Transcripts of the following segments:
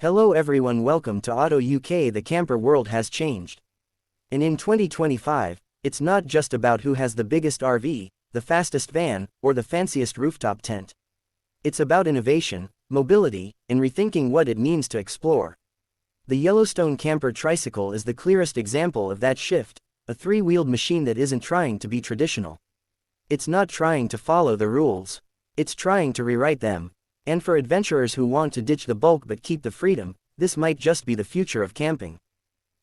Hello everyone, welcome to Auto UK. The camper world has changed. And in 2025, it's not just about who has the biggest RV, the fastest van, or the fanciest rooftop tent. It's about innovation, mobility, and rethinking what it means to explore. The Yellowstone Camper Tricycle is the clearest example of that shift, a three-wheeled machine that isn't trying to be traditional. It's not trying to follow the rules. It's trying to rewrite them. And for adventurers who want to ditch the bulk but keep the freedom, this might just be the future of camping.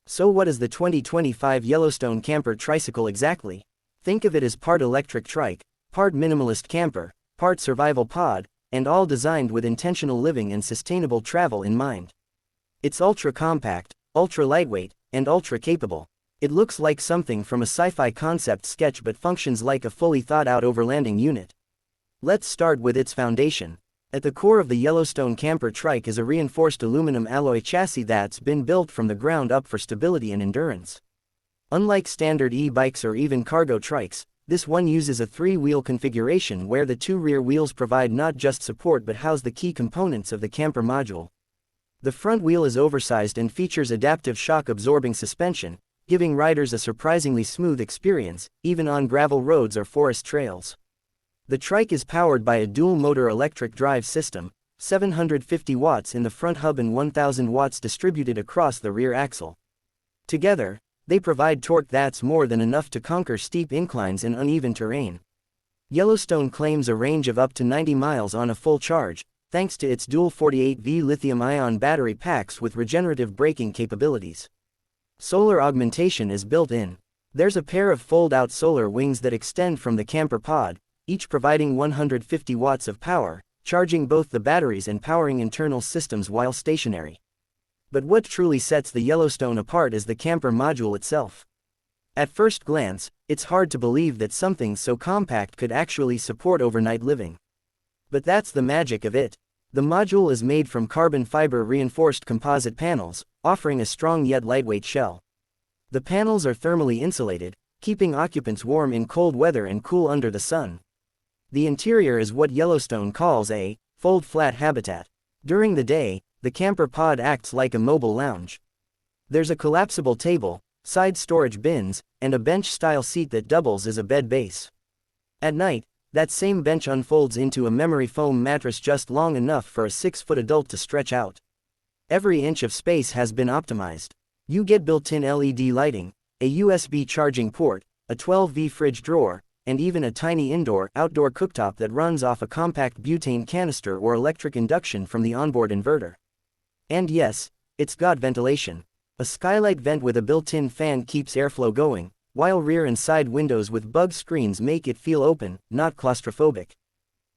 So what is the 2025 Yellowstone Camper Tricycle exactly? Think of it as part electric trike, part minimalist camper, part survival pod, and all designed with intentional living and sustainable travel in mind. It's ultra compact, ultra lightweight, and ultra capable. It looks like something from a sci-fi concept sketch but functions like a fully thought-out overlanding unit. Let's start with its foundation. At the core of the Yellowstone Camper Trike is a reinforced aluminum alloy chassis that's been built from the ground up for stability and endurance. Unlike standard e-bikes or even cargo trikes, this one uses a three-wheel configuration where the two rear wheels provide not just support but house the key components of the camper module. The front wheel is oversized and features adaptive shock-absorbing suspension, giving riders a surprisingly smooth experience, even on gravel roads or forest trails. The trike is powered by a dual-motor electric drive system, 750 watts in the front hub and 1000 watts distributed across the rear axle. Together, they provide torque that's more than enough to conquer steep inclines and uneven terrain. Yellowstone claims a range of up to 90 miles on a full charge, thanks to its dual 48V lithium-ion battery packs with regenerative braking capabilities. Solar augmentation is built in. There's a pair of fold-out solar wings that extend from the camper pod, each providing 150 watts of power, charging both the batteries and powering internal systems while stationary. But what truly sets the Yellowstone apart is the camper module itself. At first glance, it's hard to believe that something so compact could actually support overnight living. But that's the magic of it. The module is made from carbon fiber reinforced composite panels, offering a strong yet lightweight shell. The panels are thermally insulated, keeping occupants warm in cold weather and cool under the sun. The interior is what Yellowstone calls a fold-flat habitat. During the day, the camper pod acts like a mobile lounge. There's a collapsible table, side storage bins, and a bench-style seat that doubles as a bed base. At night, that same bench unfolds into a memory foam mattress just long enough for a 6-foot adult to stretch out. Every inch of space has been optimized. You get built-in LED lighting, a USB charging port, a 12V fridge drawer, and even a tiny indoor-outdoor cooktop that runs off a compact butane canister or electric induction from the onboard inverter. And yes, it's got ventilation. A skylight vent with a built-in fan keeps airflow going, while rear and side windows with bug screens make it feel open, not claustrophobic.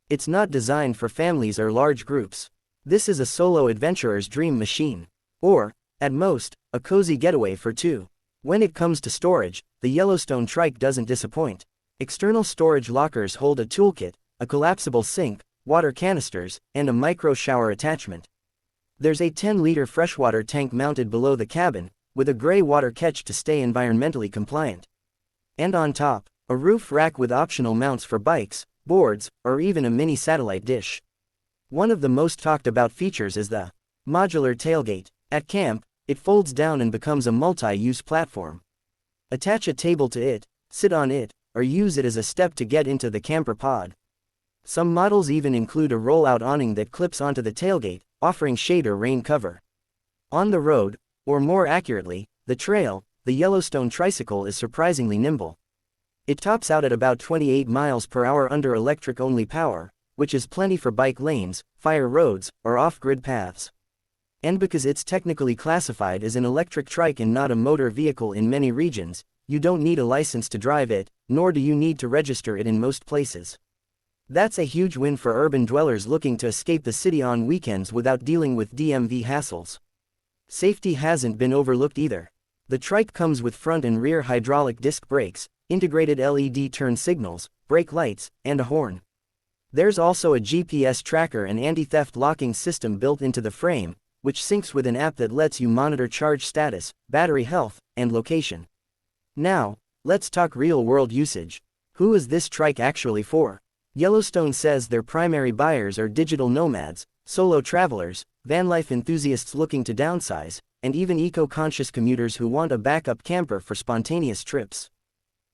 It's not designed for families or large groups. This is a solo adventurer's dream machine. Or, at most, a cozy getaway for two. When it comes to storage, the Yellowstone Trike doesn't disappoint. External storage lockers hold a toolkit, a collapsible sink, water canisters, and a micro shower attachment. There's a 10-liter freshwater tank mounted below the cabin, with a gray water catch to stay environmentally compliant. And on top, a roof rack with optional mounts for bikes, boards, or even a mini satellite dish. One of the most talked about features is the modular tailgate. At camp, it folds down and becomes a multi-use platform. Attach a table to it, sit on it, or use it as a step to get into the camper pod. Some models even include a roll-out awning that clips onto the tailgate, offering shade or rain cover. On the road, or more accurately, the trail, the Yellowstone Tricycle is surprisingly nimble. It tops out at about 28 miles per hour under electric-only power, which is plenty for bike lanes, fire roads, or off-grid paths. And because it's technically classified as an electric trike and not a motor vehicle in many regions, you don't need a license to drive it, nor do you need to register it in most places. That's a huge win for urban dwellers looking to escape the city on weekends without dealing with DMV hassles. Safety hasn't been overlooked either. The trike comes with front and rear hydraulic disc brakes, integrated LED turn signals, brake lights, and a horn. There's also a GPS tracker and anti-theft locking system built into the frame, which syncs with an app that lets you monitor charge status, battery health, and location. Now, let's talk real-world usage. Who is this trike actually for? Yellowstone says their primary buyers are digital nomads, solo travelers, van life enthusiasts looking to downsize, and even eco-conscious commuters who want a backup camper for spontaneous trips.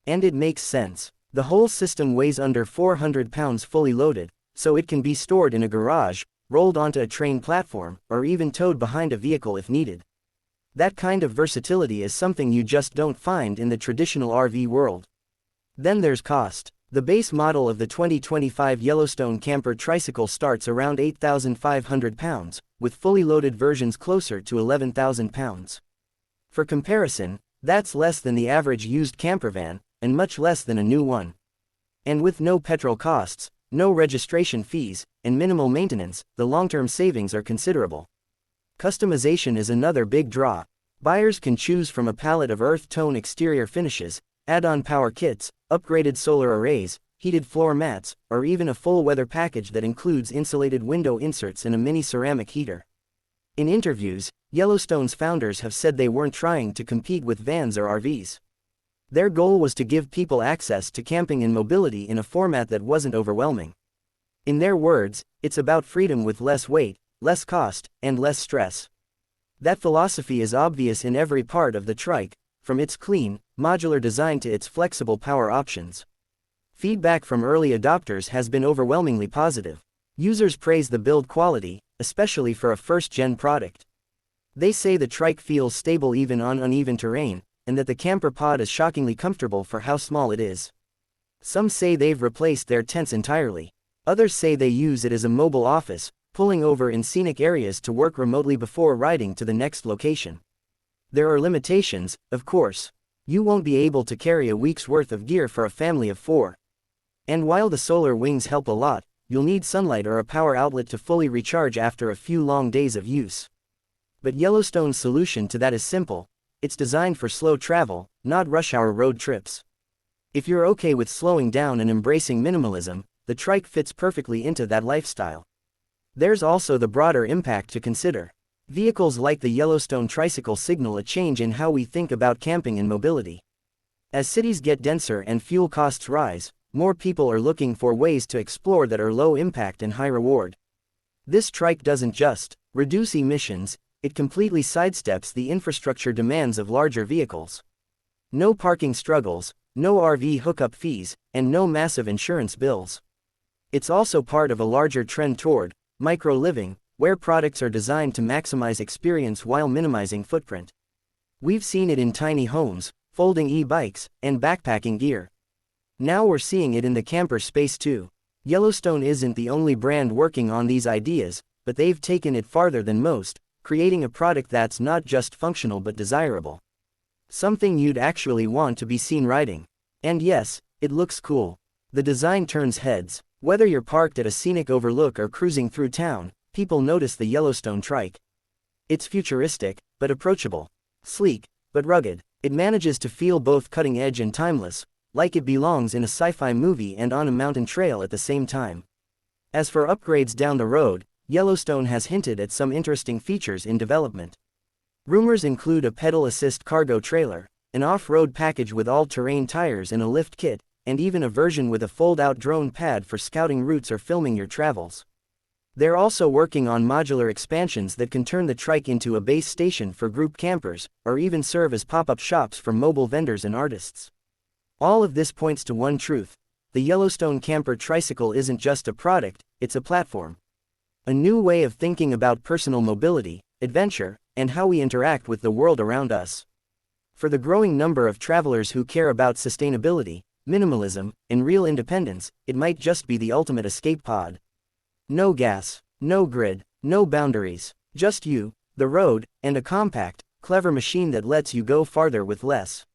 And it makes sense. The whole system weighs under 400 pounds fully loaded, so it can be stored in a garage, rolled onto a train platform, or even towed behind a vehicle if needed. That kind of versatility is something you just don't find in the traditional RV world. Then there's cost. The base model of the 2025 Yellowstone Camper Tricycle starts around 8,500 pounds, with fully loaded versions closer to 11,000 pounds. For comparison, that's less than the average used camper van, and much less than a new one. And with no petrol costs, no registration fees, and minimal maintenance, the long-term savings are considerable. Customization is another big draw. Buyers can choose from a palette of earth tone exterior finishes, add-on power kits, upgraded solar arrays, heated floor mats, or even a full weather package that includes insulated window inserts and a mini ceramic heater. In interviews, Yellowstone's founders have said they weren't trying to compete with vans or RVs. Their goal was to give people access to camping and mobility in a format that wasn't overwhelming. In their words, it's about freedom with less weight, less cost, and less stress. That philosophy is obvious in every part of the trike, from its clean, modular design to its flexible power options. Feedback from early adopters has been overwhelmingly positive. Users praise the build quality, especially for a first-gen product. They say the trike feels stable even on uneven terrain, and that the camper pod is shockingly comfortable for how small it is. Some say they've replaced their tents entirely. Others say they use it as a mobile office, pulling over in scenic areas to work remotely before riding to the next location. There are limitations, of course. You won't be able to carry a week's worth of gear for a family of 4. And while the solar wings help a lot, you'll need sunlight or a power outlet to fully recharge after a few long days of use. But Yellowstone's solution to that is simple. It's designed for slow travel, not rush-hour road trips. If you're okay with slowing down and embracing minimalism, the trike fits perfectly into that lifestyle. There's also the broader impact to consider. Vehicles like the Yellowstone Tricycle signal a change in how we think about camping and mobility. As cities get denser and fuel costs rise, more people are looking for ways to explore that are low impact and high reward. This trike doesn't just reduce emissions, it completely sidesteps the infrastructure demands of larger vehicles. No parking struggles, no RV hookup fees, and no massive insurance bills. It's also part of a larger trend toward micro-living, where products are designed to maximize experience while minimizing footprint. We've seen it in tiny homes, folding e-bikes, and backpacking gear. Now we're seeing it in the camper space too. Yellowstone isn't the only brand working on these ideas, but they've taken it farther than most, creating a product that's not just functional but desirable. Something you'd actually want to be seen riding. And yes, it looks cool. The design turns heads. Whether you're parked at a scenic overlook or cruising through town, people notice the Yellowstone trike. It's futuristic, but approachable. Sleek, but rugged. It manages to feel both cutting-edge and timeless, like it belongs in a sci-fi movie and on a mountain trail at the same time. As for upgrades down the road, Yellowstone has hinted at some interesting features in development. Rumors include a pedal assist cargo trailer, an off-road package with all-terrain tires and a lift kit, and even a version with a fold-out drone pad for scouting routes or filming your travels. They're also working on modular expansions that can turn the trike into a base station for group campers, or even serve as pop-up shops for mobile vendors and artists. All of this points to one truth: the Yellowstone Camper Tricycle isn't just a product, it's a platform. A new way of thinking about personal mobility, adventure, and how we interact with the world around us. For the growing number of travelers who care about sustainability, minimalism, and real independence, it might just be the ultimate escape pod. No gas, no grid, no boundaries, just you, the road, and a compact, clever machine that lets you go farther with less.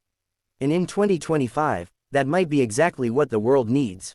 And in 2025, that might be exactly what the world needs.